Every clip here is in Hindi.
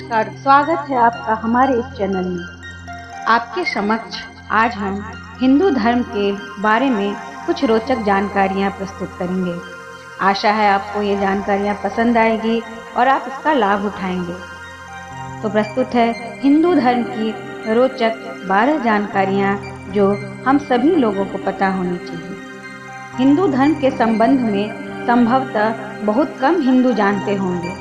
नमस्कार, स्वागत है आपका हमारे इस चैनल में। आपके समक्ष आज हम हिंदू धर्म के बारे में कुछ रोचक जानकारियां प्रस्तुत करेंगे। आशा है आपको ये जानकारियां पसंद आएगी और आप इसका लाभ उठाएंगे। तो प्रस्तुत है हिंदू धर्म की रोचक 12 जानकारियां जो हम सभी लोगों को पता होनी चाहिए। हिंदू धर्म के संबंध में संभवतः बहुत कम हिंदू जानते होंगे।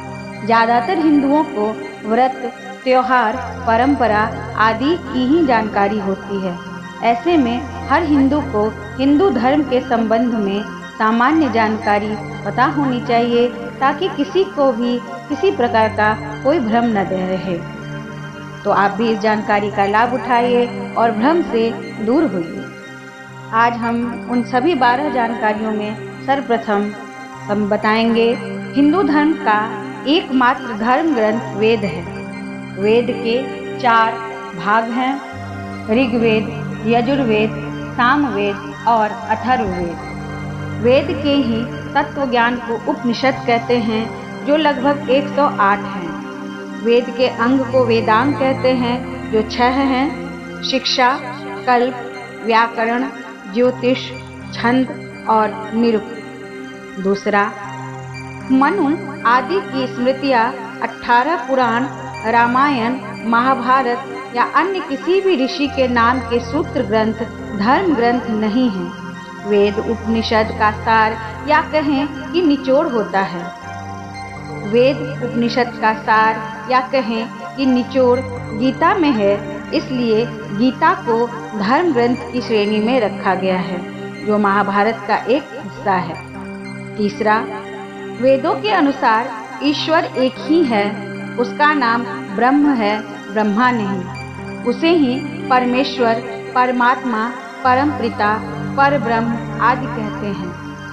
ज़्यादातर हिंदुओं को व्रत, त्योहार, परंपरा आदि की ही जानकारी होती है। ऐसे में हर हिंदू को हिंदू धर्म के संबंध में सामान्य जानकारी पता होनी चाहिए ताकि किसी को भी किसी प्रकार का कोई भ्रम न रहे। तो आप भी इस जानकारी का लाभ उठाइए और भ्रम से दूर होइए। आज हम उन सभी 12 जानकारियों में सर्वप्रथम हम बताएंगे हिंदू धर्म का एकमात्र धर्म ग्रंथ वेद है। वेद के 4 भाग हैं, ऋग्वेद, यजुर्वेद, सामवेद और अथर्ववेद। वेद के ही तत्व ज्ञान को उपनिषद कहते हैं जो लगभग 108 हैं। वेद के अंग को वेदांग कहते हैं जो 6 हैं, शिक्षा, कल्प, व्याकरण, ज्योतिष, छंद और निरुक्त। दूसरा, मनु आदि की स्मृतियाँ 18 पुराण, रामायण, महाभारत या अन्य किसी भी ऋषि के नाम के सूत्र ग्रंथ धर्म ग्रंथ नहीं हैं। वेद उपनिषद का सार या कहें कि निचोड़ होता है। वेद उपनिषद का सार या कहें कि निचोड़ गीता में है, इसलिए गीता को धर्म ग्रंथ की श्रेणी में रखा गया है जो महाभारत का एक हिस्सा है। तीसरा, वेदों के अनुसार ईश्वर एक ही है, उसका नाम ब्रह्म है, ब्रह्मा नहीं। उसे ही परमेश्वर, परमात्मा, परम पिता, परब्रह्म आदि कहते हैं।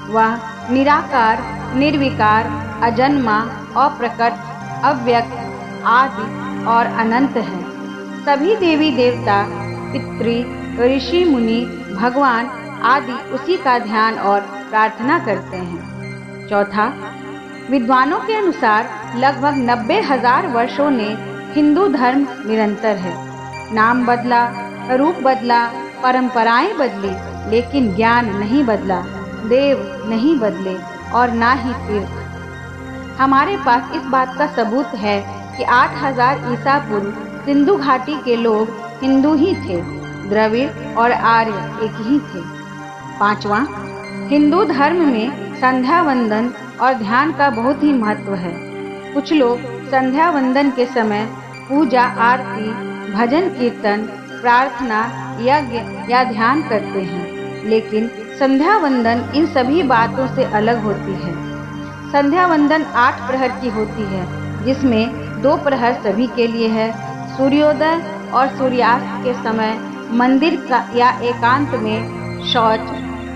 वह निराकार, निर्विकार, अजन्मा, अप्रकट, अव्यक्त, आदि और अनंत है। सभी देवी देवता, पितृ, ऋषि मुनि, भगवान आदि उसी का ध्यान और प्रार्थना करते हैं। चौथा, विद्वानों के अनुसार लगभग 90,000 वर्षों ने हिंदू धर्म निरंतर है। नाम बदला, रूप बदला, परंपराएं बदली, लेकिन ज्ञान नहीं बदला, देव नहीं बदले और ना ही तीर्थ। हमारे पास इस बात का सबूत है कि 8000 ईसा पूर्व सिंधु घाटी के लोग हिंदू ही थे, द्रविड़ और आर्य एक ही थे। पांचवा, हिंदू धर्म में संध्या वंदन और ध्यान का बहुत ही महत्व है। कुछ लोग संध्या वंदन के समय पूजा, आरती, भजन कीर्तन, प्रार्थना, यज्ञ या ध्यान करते हैं, लेकिन संध्या वंदन इन सभी बातों से अलग होती है। संध्या वंदन 8 प्रहर की होती है, जिसमें 2 प्रहर सभी के लिए है। सूर्योदय और सूर्यास्त के समय मंदिर का या एकांत में शौच,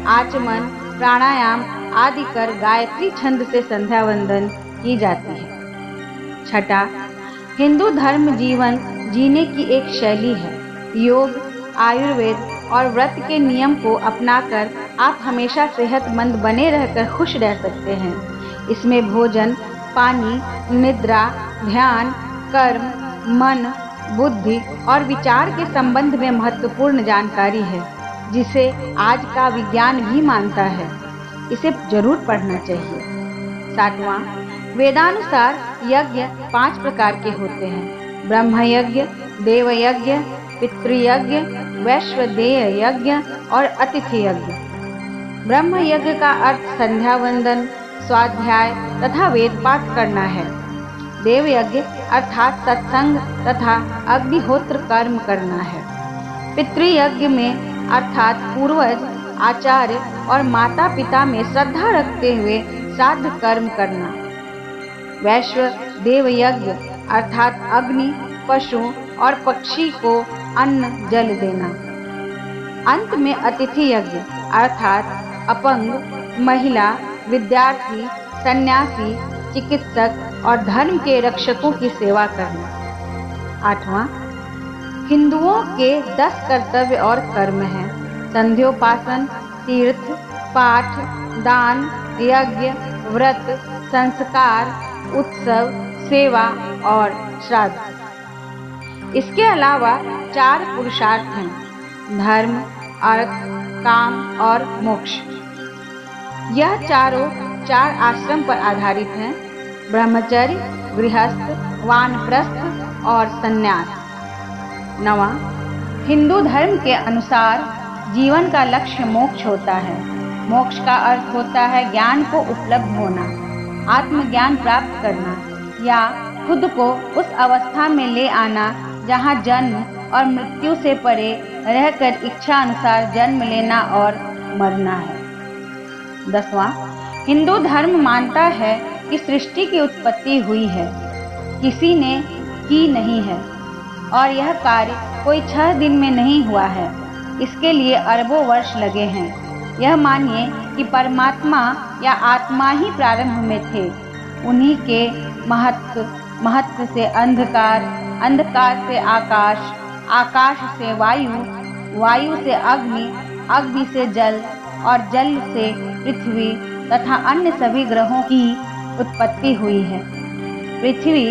आचमन, प्राणायाम आदि कर गायत्री छंद से संध्या वंदन की जाती है। छठा, हिंदू धर्म जीवन जीने की एक शैली है। योग, आयुर्वेद और व्रत के नियम को अपनाकर आप हमेशा सेहतमंद बने रहकर खुश रह सकते हैं। इसमें भोजन, पानी, निद्रा, ध्यान, कर्म, मन, बुद्धि और विचार के संबंध में महत्वपूर्ण जानकारी है, जिसे आज का विज्ञान भी मानता है। इसे जरूर पढ़ना चाहिए। सातवां, वेदानुसार यज्ञ 5 प्रकार के होते हैं: ब्रह्म यज्ञ, देव यज्ञ, पितृयज्ञ, वैश्वदेय यज्ञ और अतिथि यज्ञ। ब्रह्म यज्ञ का अर्थ संध्या वंदन, स्वाध्याय तथा वेद पाठ करना है। देव यज्ञ अर्थात सत्संग तथा अग्निहोत्र कर्म करना है। पितृयज्ञ में अर्थात पूर्वज, आचार्य और माता पिता में श्रद्धा रखते हुए श्राद्ध कर्म करना। वैश्व देव यज्ञ अर्थात अग्नि, पशु और पक्षी को अन्न जल देना। अंत में अतिथि यज्ञ अर्थात अपंग, महिला, विद्यार्थी, सन्यासी, चिकित्सक और धर्म के रक्षकों की सेवा करना। आठवां, हिंदुओं के 10 कर्तव्य और कर्म हैं: संध्योपासन, तीर्थ, पाठ, दान, यज्ञ, व्रत, संस्कार, उत्सव, सेवा और श्राद्ध। इसके अलावा 4 पुरुषार्थ हैं: धर्म, अर्थ, काम और मोक्ष। यह चारों 4 आश्रम पर आधारित हैं: ब्रह्मचर्य, गृहस्थ, वानप्रस्थ और संन्यास। 9वां, हिंदू धर्म के अनुसार जीवन का लक्ष्य मोक्ष होता है। मोक्ष का अर्थ होता है ज्ञान को उपलब्ध होना, आत्मज्ञान प्राप्त करना या खुद को उस अवस्था में ले आना जहाँ जन्म और मृत्यु से परे रहकर इच्छा अनुसार जन्म लेना और मरना है। 10वां, हिंदू धर्म मानता है कि सृष्टि की उत्पत्ति हुई है, किसी ने की नहीं है और यह कार्य कोई 6 दिन में नहीं हुआ है, इसके लिए अरबों वर्ष लगे हैं। यह मानिए कि परमात्मा या आत्मा ही प्रारंभ में थे, उन्हीं के महत्व से अंधकार, अंधकार से आकाश, आकाश से वायु, वायु से अग्नि, अग्नि से जल और जल से पृथ्वी तथा अन्य सभी ग्रहों की उत्पत्ति हुई है। पृथ्वी,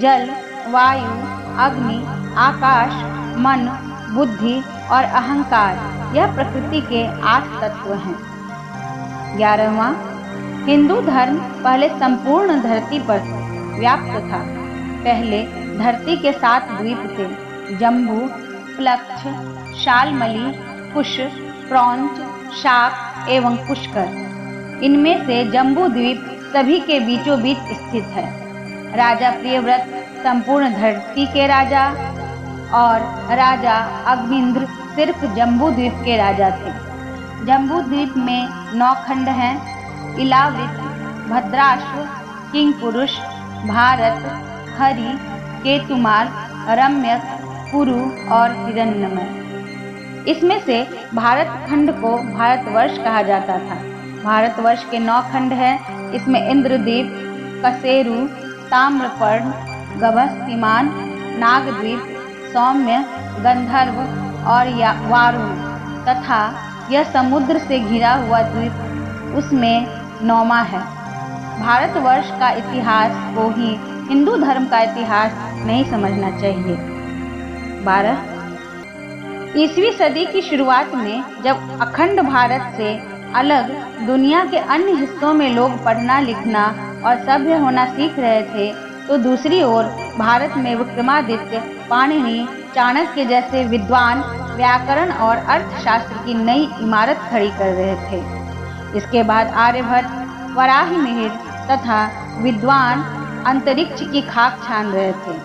जल, वायु, अग्नि, आकाश, मन, बुद्धि और अहंकार यह प्रकृति के 8 तत्व हैं। 11वां, हिंदू धर्म पहले संपूर्ण धरती पर व्याप्त था। पहले धरती के 7 द्वीप थे: जम्बू, प्लक्ष, शालमली, कुश, प्रौंच, शाक एवं पुष्कर। इनमें से जम्बू द्वीप सभी के बीचों बीच स्थित है। राजा प्रियव्रत संपूर्ण धरती के राजा और राजा अग्निंद्र सिर्फ जम्बू द्वीप के राजा थे। जम्बू द्वीप में 9 खंड हैं: इलावृत, भद्राश्व, किंगपुरुष, भारत, हरि, केतुमाल, रम्यक, कुरु और हिरण्यमय। इसमें से भारत खंड को भारतवर्ष कहा जाता था। भारतवर्ष के 9 खंड हैं। इसमें इंद्रद्वीप, कसेरु, ताम्रपर्ण, गभस्तिमान, नागद्वीप, सौम्य, गंधर्व और वारुण तथा यह समुद्र से घिरा हुआ द्वीप उसमें 9वां है। भारतवर्ष का इतिहास को ही हिंदू धर्म का इतिहास नहीं समझना चाहिए। 12, ईसवी सदी की शुरुआत में जब अखंड भारत से अलग दुनिया के अन्य हिस्सों में लोग पढ़ना लिखना और सभ्य होना सीख रहे थे, तो दूसरी ओर भारत में विक्रमादित्य, पाणिनि, चाणक्य जैसे विद्वान व्याकरण और अर्थशास्त्र की नई इमारत खड़ी कर रहे थे। इसके बाद आर्यभट्ट, वराहमिहिर तथा विद्वान अंतरिक्ष की खाक छान रहे थे।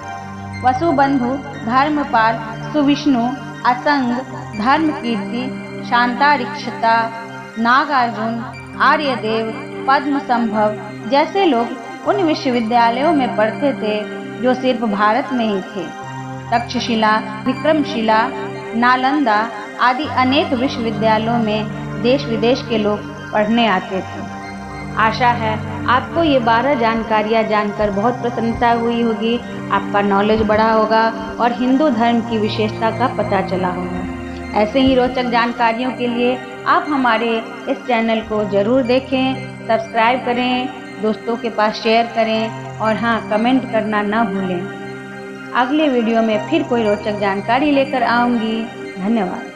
वसुबंधु, धर्मपाल, सुविष्णु, असंग, धर्मकीर्ति, शांतारिक्षता, नागार्जुन, आर्यदेव, पद्मसंभव जैसे लोग उन विश्वविद्यालयों में पढ़ते थे जो सिर्फ भारत में ही थे। तक्षशिला, विक्रमशिला, नालंदा आदि अनेक विश्वविद्यालयों में देश विदेश के लोग पढ़ने आते थे। आशा है आपको ये 12 जानकारियाँ जानकर बहुत प्रसन्नता हुई होगी, आपका नॉलेज बढ़ा होगा और हिंदू धर्म की विशेषता का पता चला होगा। ऐसे ही रोचक जानकारियों के लिए आप हमारे इस चैनल को ज़रूर देखें, सब्सक्राइब करें, दोस्तों के पास शेयर करें और हाँ, कमेंट करना ना भूलें। अगले वीडियो में फिर कोई रोचक जानकारी लेकर आऊँगी। धन्यवाद।